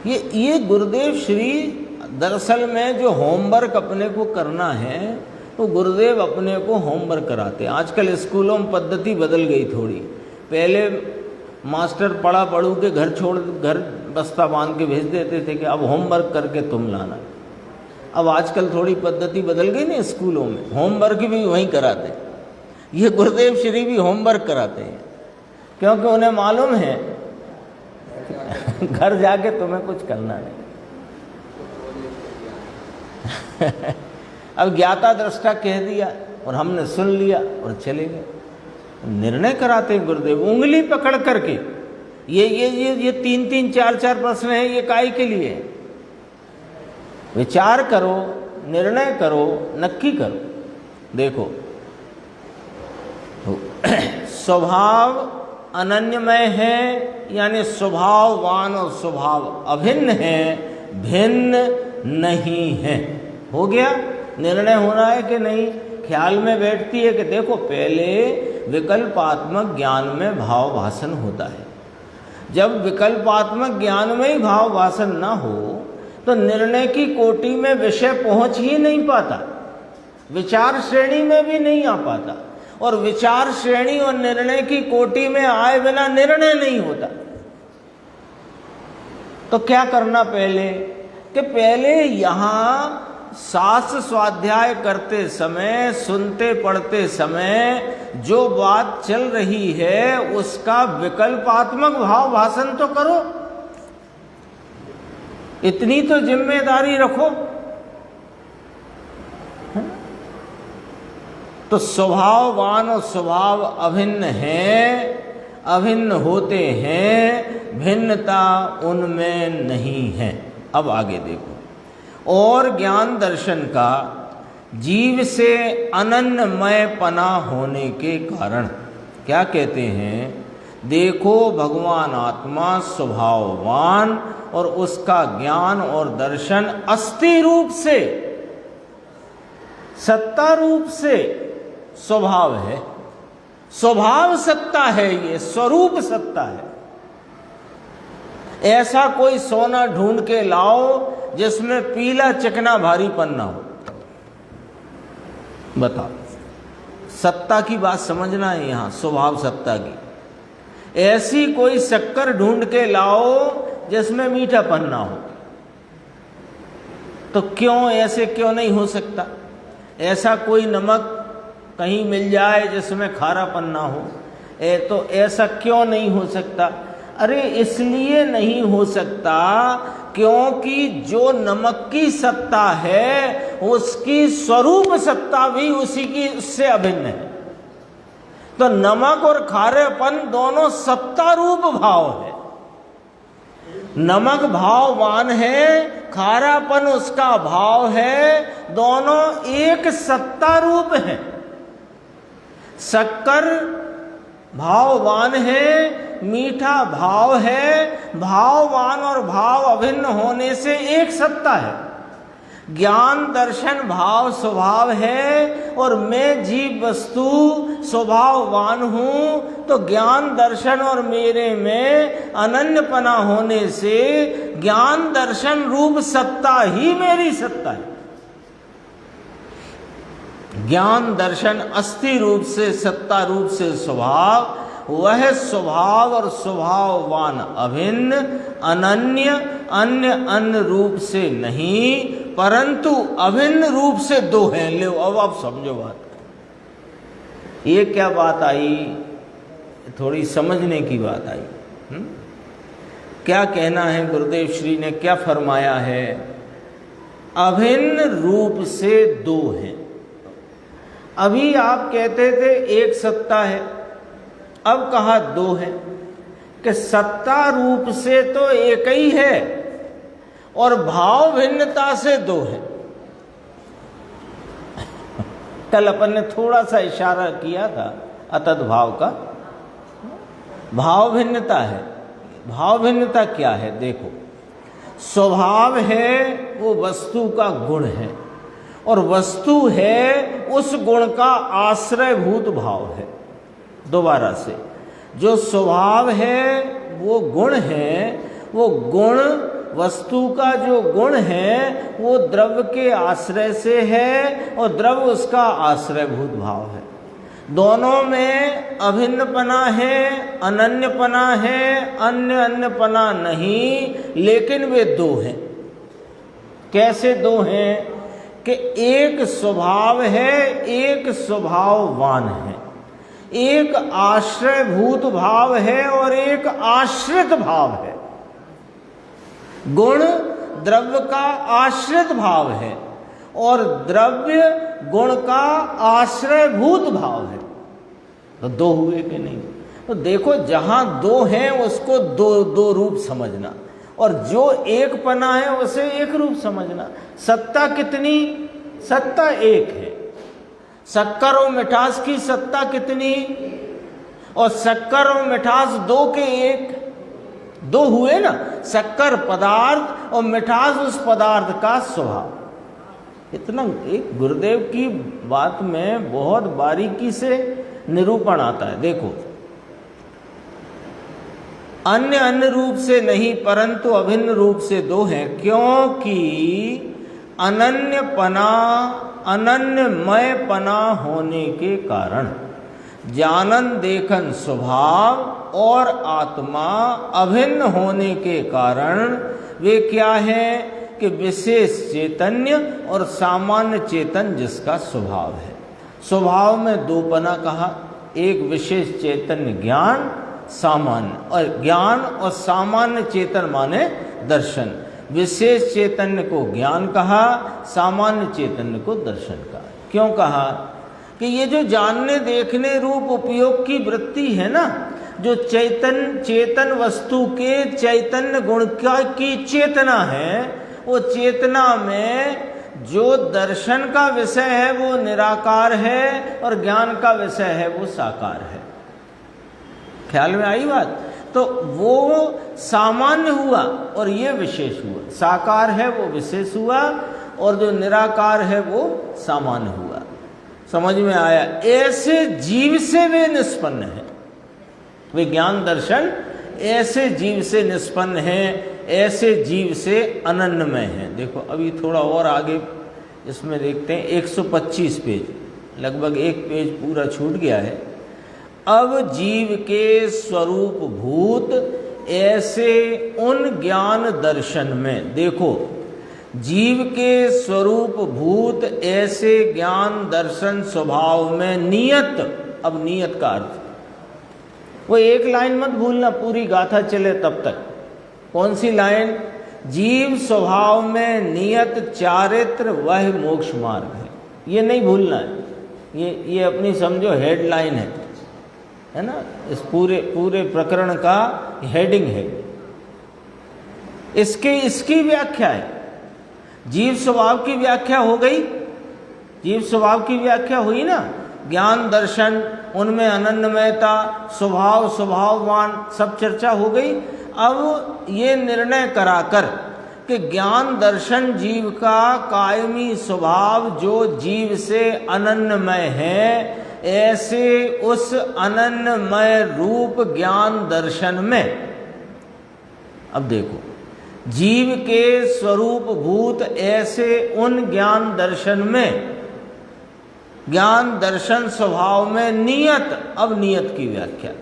ये गुरुदेव श्री दरअसल में जो होमवर्क अपने को करना है तो गुरुदेव अपने को होमवर्क कराते हैं। आजकल स्कूलों में पद्धति बदल गई थोड़ी। पहले मास्टर पढ़ा पढ़ू के घर बस्ता बांध के भेज देते थे कि अब होमवर्क करके तुम लाना। अब आजकल थोड़ी पद्धति बदल गई ना, स्कूलों में होमवर्क भी वहीं कराते। ये गुरुदेव श्री भी होमवर्क कराते हैं क्योंकि उन्हें मालूम है घर जाके तुम्हें कुछ करना नहीं। अब ज्ञाता दृष्टा कह दिया और हमने सुन लिया और चले गए। निर्णय कराते हैं गुरुदेव उंगली पकड़ करके। ये 3-3, 4-4 प्रश्न है, ये काय के लिए? विचार करो, निर्णय करो, नक्की करो। देखो स्वभाव अनन्यमय है, यानी स्वभाववान और स्वभाव अभिन्न है, भिन्न नहीं है। हो गया, निर्णय हो रहा है कि नहीं। ख्याल में बैठती है कि देखो पहले विकल्पात्मक ज्ञान में भाव भाषण होता है। जब विकल्पात्मक ज्ञान में ही भाव भाषण ना हो तो निर्णय की कोटि में विषय पहुंच ही नहीं पाता, विचार श्रेणी में भी नहीं आ पाता, और विचार श्रेणी और निर्णय की कोटि में आए बिना निर्णय नहीं होता। तो क्या करना पहले कि पहले यहाँ शास्त्र स्वाध्याय करते समय, सुनते पढ़ते समय जो बात चल रही है उसका विकल्पात्मक भाव भाषण तो करो, इतनी तो जिम्मेदारी रखो। तो स्वभाववान और स्वभाव अभिन्न है, अभिन्न होते हैं, भिन्नता उनमें नहीं है। अब आगे देखो, और ज्ञान दर्शन का जीव से अनन्यमय पना होने के कारण क्या कहते हैं, देखो भगवान आत्मा स्वभाववान और उसका ज्ञान और दर्शन अस्थि रूप से, सत्ता रूप से स्वभाव है। स्वभाव सत्ता है, ये स्वरूप सत्ता है। ऐसा कोई सोना ढूंढ के लाओ जिसमें पीला चिकना भारीपन ना हो, बताओ। सत्ता की बात समझना है यहाँ, स्वभाव सत्ता की। ऐसी कोई शक्कर ढूंढ के लाओ जिसमें मीठापन ना हो, तो क्यों, ऐसे क्यों नहीं हो सकता। ऐसा कोई नमक कहीं मिल जाए जिसमें खारापन ना हो, तो ऐसा क्यों नहीं हो सकता। अरे इसलिए नहीं हो सकता क्योंकि जो नमक की सत्ता है उसकी स्वरूप सत्ता भी उसी की, उससे अभिन्न है। तो नमक और खारेपन दोनों सत्ता रूप भाव है। नमक भाववान है, खारापन उसका भाव है, दोनों एक सत्ता रूप है। शक्कर भाववान है, मीठा भाव है, भाववान और भाव अभिन्न होने से एक सत्ता है। ज्ञान दर्शन भाव स्वभाव है और मैं जीव वस्तु स्वभाववान हूं, तो ज्ञान दर्शन और मेरे में अनन्यपना होने से ज्ञान दर्शन रूप सत्ता ही मेरी सत्ता है। ज्ञान दर्शन अस्थि रूप से, सत्ता रूप से स्वभाव, वह स्वभाव और स्वभाववान अभिन्न, अनन्य, अन्य अन्य रूप से नहीं, परंतु अभिन्न रूप से दो हैं। लो अब आप समझो बात। ये क्या बात आई, थोड़ी समझने की बात आई। क्या कहना है, गुरुदेव श्री ने क्या फरमाया है, अभिन्न रूप से दो हैं। अभी आप कहते थे एक सत्ता है, अब कहा दो है, कि सत्ता रूप से तो एक ही है और भाव भिन्नता से दो है। कल अपन ने थोड़ा सा इशारा किया था अतद भाव का। भाव भिन्नता है, भाव भिन्नता क्या है, देखो स्वभाव है वो वस्तु का गुण है, और वस्तु है उस गुण का आश्रयभूत भाव है। दोबारा से, जो स्वभाव है वो गुण है, वो गुण वस्तु का जो गुण है वो द्रव्य के आश्रय से है और द्रव्य उसका आश्रयभूत भाव है। दोनों में अभिन्नपना है, अनन्यपना है, अन्य अन्यपना नहीं, लेकिन वे दो हैं। कैसे दो हैं कि एक स्वभाव है, एक स्वभाववान है, एक आश्रयभूत भाव है और एक आश्रित भाव है। गुण द्रव्य का आश्रित भाव है और द्रव्य गुण का आश्रयभूत भाव है। तो दो हुए कि नहीं। तो देखो जहां दो हैं उसको दो दो रूप समझना, और जो एक पना है उसे एक रूप समझना। सत्ता कितनी, सत्ता एक है। शक्कर और मिठास की सत्ता कितनी? और शक्कर और मिठास दो के एक, दो हुए ना। शक्कर पदार्थ और मिठास उस पदार्थ का स्वभाव। इतना एक गुरुदेव की बात में बहुत बारीकी से निरूपण आता है। देखो, अन्य अन्य रूप से नहीं परंतु अभिन्न रूप से दो हैं, क्योंकि अनन्यपना अनन्यमयपना होने के कारण जानन देखन स्वभाव और आत्मा अभिन्न होने के कारण वे क्या है कि विशेष चैतन्य और सामान्य चेतन जिसका स्वभाव है। स्वभाव में दोपना कहा, एक विशेष चैतन्य ज्ञान सामान्य, और ज्ञान और सामान्य चेतन माने दर्शन। विशेष चैतन्य को ज्ञान कहा, सामान्य चैतन्य को दर्शन कहा। क्यों कहा कि ये जो जानने देखने रूप उपयोग की वृत्ति है ना, जो चेतन वस्तु के चैतन्य गुण की चेतना है, वो चेतना में जो दर्शन का विषय है वो निराकार है और ज्ञान का विषय है वो साकार है। ख्याल में आई बात? तो वो सामान्य हुआ और ये विशेष हुआ। साकार है वो विशेष हुआ और जो निराकार है वो सामान्य हुआ। समझ में आया? ऐसे जीव से वे निष्पन्न है, वे ज्ञान दर्शन ऐसे जीव से निष्पन्न है, ऐसे जीव से अनन्यमय है। देखो अभी थोड़ा और आगे इसमें देखते हैं, 125 पेज, लगभग एक पेज पूरा छूट गया है। अब जीव के स्वरूप भूत ऐसे उन ज्ञान दर्शन में, देखो जीव के स्वरूप भूत ऐसे ज्ञान दर्शन स्वभाव में नियत। अब नियत का अर्थ, वो एक लाइन मत भूलना, पूरी गाथा चले तब तक। कौन सी लाइन? जीव स्वभाव में नियत चारित्र वह मोक्ष मार्ग है, ये नहीं भूलना है। ये अपनी समझो हेडलाइन है ना, इस पूरे प्रकरण का हेडिंग है। इसकी व्याख्या है। जीव स्वभाव की व्याख्या हो गई, जीव स्वभाव की व्याख्या हुई ना, ज्ञान दर्शन, उनमें अनन्यमयता, स्वभाव, स्वभाववान, सब चर्चा हो गई। अब ये निर्णय कराकर कि ज्ञान दर्शन जीव का कायमी स्वभाव जो जीव से अनन्यमय है, ऐसे उस अनन्यमय रूप ज्ञान दर्शन में, अब देखो जीव के स्वरूप भूत ऐसे उन ज्ञान दर्शन में, ज्ञान दर्शन स्वभाव में नियत। अब नियत की व्याख्या,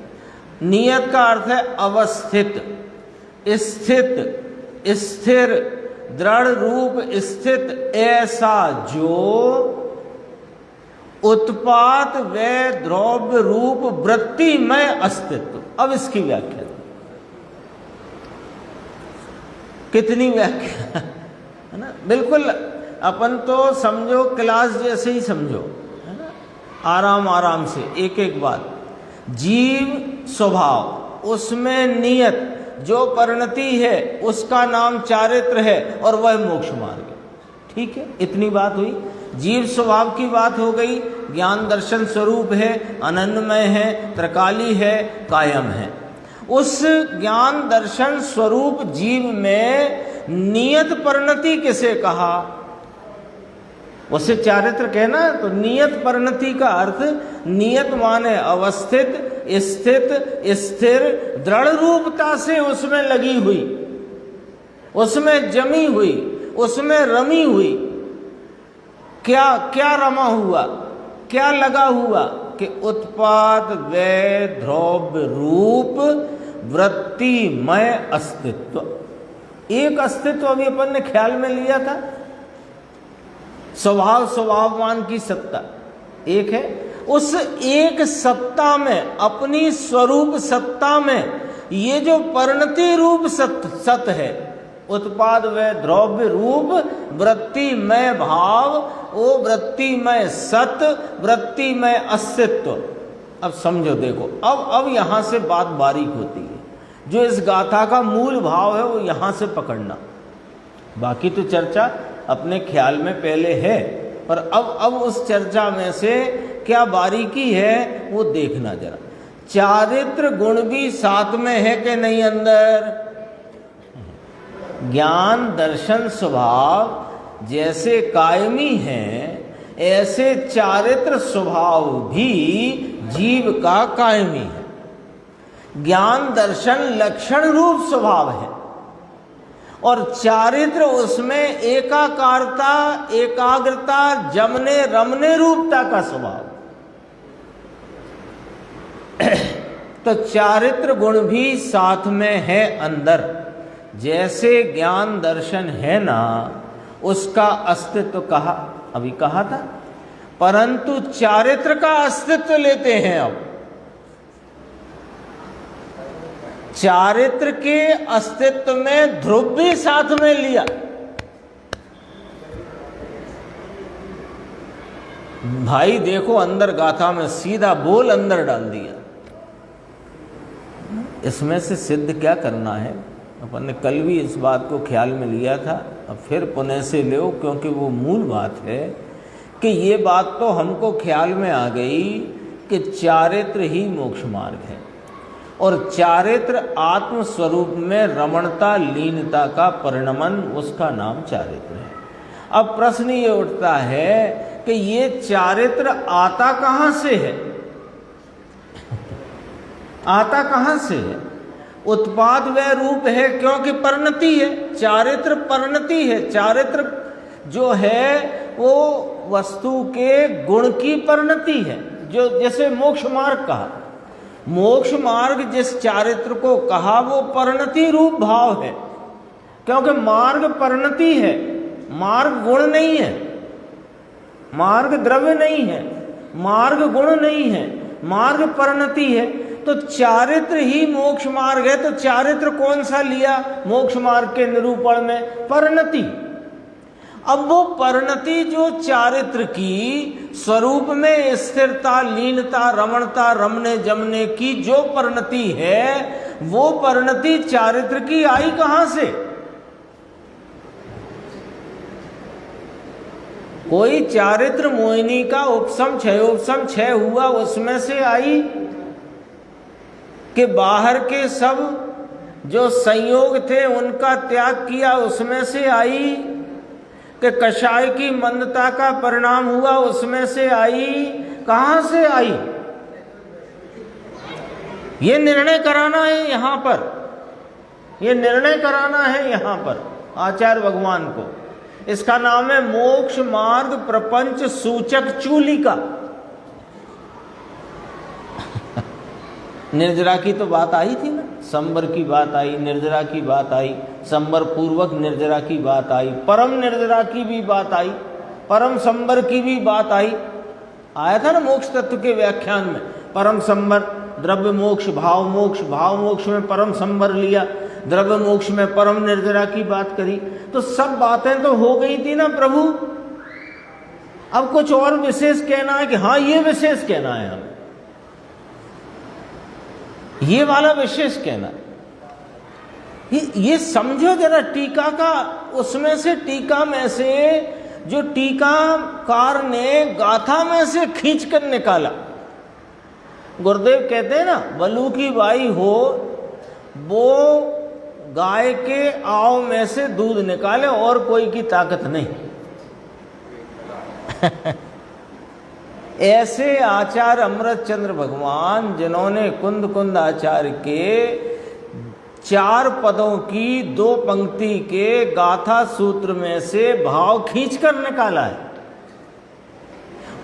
नियत का अर्थ है अवस्थित, स्थित, स्थिर, दृढ़ रूप स्थित, ऐसा जो उत्पात व द्रव्य रूप वृत्तिमय अस्तित्व। अब इसकी व्याख्या, कितनी व्याख्या है ना, बिल्कुल अपन तो समझो क्लास जैसे ही समझो, है ना, आराम आराम से एक एक बात। जीव स्वभाव, उसमें नियत जो परिणति है उसका नाम चारित्र है और वह मोक्ष मार्ग है। ठीक है, इतनी बात हुई। जीव स्वभाव की बात हो गई, ज्ञान दर्शन स्वरूप है, अनन्यमय है, त्रिकाली है, कायम है। उस ज्ञान दर्शन स्वरूप जीव में नियत परिणति किसे कहा? उसे चारित्र कहना, तो नियत परिणति का अर्थ, नियत माने अवस्थित, स्थित, स्थिर, दृढ़ रूपता से उसमें लगी हुई, उसमें जमी हुई, उसमें रमी हुई। क्या रमा हुआ, क्या लगा हुआ कि उत्पाद व द्रव्य रूप वृत्तिमय अस्तित्व। एक अस्तित्व अभी अपन ने ख्याल में लिया था, स्वभाव, स्वभाववान की सत्ता एक है। उस एक सत्ता में, अपनी स्वरूप सत्ता में, ये जो परिणति रूप सत है, उत्पाद व द्रव्य रूप वृत्तिमय भाव, वो वृत्तिमय सत, वृत्तिमय अस्तित्व। अब समझो, देखो अब यहां से बात बारीक होती है। जो इस गाथा का मूल भाव है वो यहां से पकड़ना, बाकी तो चर्चा अपने ख्याल में पहले है, पर अब उस चर्चा में से क्या बारीकी है वो देखना जरा। चारित्र गुण भी साथ में है कि नहीं अंदर? ज्ञान दर्शन स्वभाव जैसे कायमी हैं, ऐसे चारित्र स्वभाव भी जीव का कायमी है। ज्ञान दर्शन लक्षण रूप स्वभाव है और चारित्र उसमें एकाकारता, एकाग्रता, जमने रमने रूपता का स्वभाव। तो चारित्र गुण भी साथ में है अंदर। जैसे ज्ञान दर्शन है ना, उसका अस्तित्व कहा, अभी कहा था, परंतु चारित्र का अस्तित्व लेते हैं। अब चारित्र के अस्तित्व में ध्रुव भी साथ में लिया। भाई देखो अंदर गाथा में सीधा बोल अंदर डाल दिया। इसमें से सिद्ध क्या करना है? अपन ने कल भी इस बात को ख्याल में लिया था, अब फिर पुनः से लो, क्योंकि वो मूल बात है कि ये बात तो हमको ख्याल में आ गई कि चारित्र ही मोक्ष मार्ग है और चारित्र आत्म स्वरूप में रमणता, लीनता का परिणमन, उसका नाम चारित्र है। अब प्रश्न ये उठता है कि ये चारित्र आता कहाँ से है? आता कहाँ से है? उत्पाद वह रूप है क्योंकि परिणति है। चारित्र परिणति है। चारित्र जो है वो वस्तु के गुण की परिणति है, जो जैसे मोक्ष मार्ग कहा। मोक्ष मार्ग जिस चारित्र को कहा वो परिणति रूप भाव है, क्योंकि मार्ग परिणति है, मार्ग गुण नहीं है, मार्ग द्रव्य नहीं है, मार्ग गुण नहीं है, मार्ग परिणति है। तो चारित्र ही मोक्ष मार्ग है। तो चारित्र कौन सा लिया मोक्ष मार्ग के निरूपण में? परिणति। अब वो परिणति जो चारित्र की स्वरूप में स्थिरता, लीनता, रमणता, रमने जमने की जो परिणति है, वो परिणति चारित्र की आई कहां से? कोई चारित्र मोहिनी का उपसम क्षय हुआ, उसमें से आई कि बाहर के सब जो संयोग थे उनका त्याग किया, उसमें से आई कि कषाय की मंदता का परिणाम हुआ, उसमें से आई? कहां से आई? ये निर्णय कराना है यहां पर, ये निर्णय कराना है यहां पर आचार्य भगवान को। इसका नाम है मोक्ष मार्ग प्रपंच सूचक चूलिका। निर्जरा की तो बात आई थी ना, संबर की बात आई, निर्जरा की बात आई, संबर पूर्वक निर्जरा की बात आई, परम निर्जरा की भी बात आई, परम संबर की भी बात आई। आया था ना मोक्ष तत्व के व्याख्यान में, परम संबर, द्रव्य मोक्ष, भाव मोक्ष, भाव मोक्ष में परम संबर लिया, द्रव्य मोक्ष में परम निर्जरा की बात करी। तो सब बातें तो हो गई थी ना प्रभु। अब कुछ और विशेष कहना है कि हाँ ये विशेष कहना है, हमें ये वाला विशेष कहना। ये समझो जरा टीका का, उसमें से टीका में से जो टीकाकार ने गाथा में से खींचकर निकाला। गुरुदेव कहते हैं ना, बलू की बाई हो वो गाय के आव में से दूध निकाले और कोई की ताकत नहीं। ऐसे आचार्य अमृतचंद्र भगवान, जिन्होंने कुंद कुंद आचार्य के 4 पदों की 2 पंक्ति के गाथा सूत्र में से भाव खींचकर निकाला है।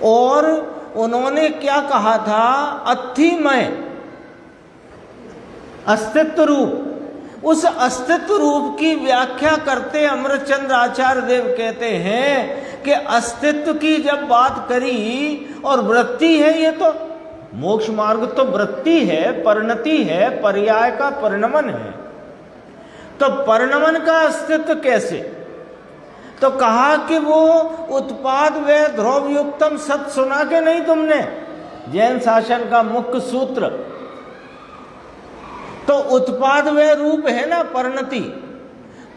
और उन्होंने क्या कहा था? अथिमय अस्तित्व रूप। उस अस्तित्व रूप की व्याख्या करते अमृतचंद्र आचार्य देव कहते हैं कि अस्तित्व की जब बात करी, और वृत्ति है, ये तो मोक्ष मार्ग तो वृत्ति है, परिणति है, पर्याय का परिणमन है। तो परिणमन का अस्तित्व कैसे? तो कहा कि वो उत्पाद व ध्रुव युक्तम सत सुना के नहीं तुमने, जैन शासन का मुख्य सूत्र। तो उत्पाद व रूप है ना परिणति,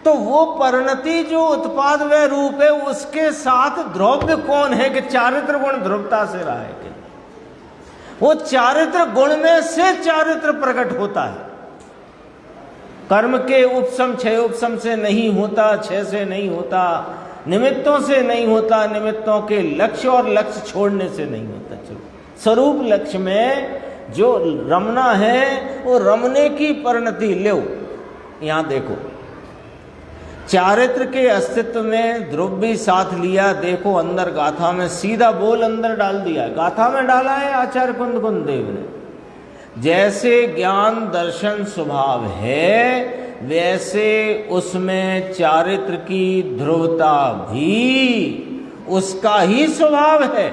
तो वो परिणति जो उत्पाद व रूप है, उसके साथ द्रव्य कौन है कि चारित्र गुण ध्रुवता से रहा है कि वो चारित्र गुण में से चारित्र प्रकट होता है। कर्म के उपसम क्षय उपसम से नहीं होता, क्षय से नहीं होता, निमित्तों से नहीं होता, निमित्तों के लक्ष्य और लक्ष्य छोड़ने से नहीं होता। चलो, स्वरूप लक्ष्य में जो रमना है वो रमने की परिणति लो। यहां देखो, चारित्र के अस्तित्व में ध्रुव भी साथ लिया। देखो अंदर गाथा में सीधा बोल अंदर डाल दिया, गाथा में डाला है आचार्य कुंद कुंद देव ने। जैसे ज्ञान दर्शन स्वभाव है, वैसे उसमें चारित्र की ध्रुवता भी उसका ही स्वभाव है।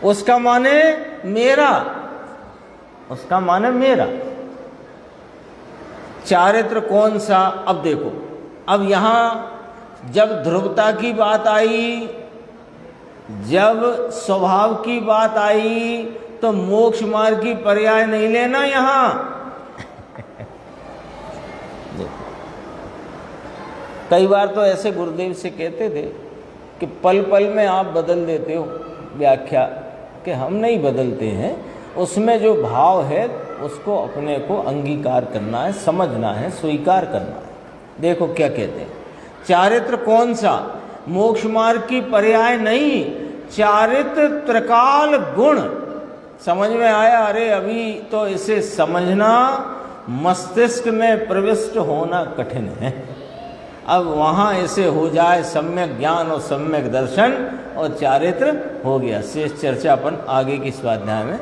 उसका माने मेरा, उसका माने मेरा। चारित्र कौन सा? अब देखो, अब यहां जब ध्रुवता की बात आई, जब स्वभाव की बात आई, तो मोक्ष मार्ग की पर्याय नहीं लेना यहां। कई बार तो ऐसे गुरुदेव से कहते थे कि पल पल में आप बदल देते हो व्याख्या, कि हम नहीं बदलते हैं, उसमें जो भाव है उसको अपने को अंगीकार करना है, समझना है, स्वीकार करना है। देखो क्या कहते हैं, चारित्र कौन सा? मोक्ष मार्ग की पर्याय नहीं, चारित्र त्रिकाल गुण। समझ में आया? अरे अभी तो इसे समझना, मस्तिष्क में प्रविष्ट होना कठिन है। अब वहाँ ऐसे हो जाए सम्यक ज्ञान और सम्यक दर्शन और चारित्र हो गया। शेष चर्चा अपन आगे की स्वाध्याय में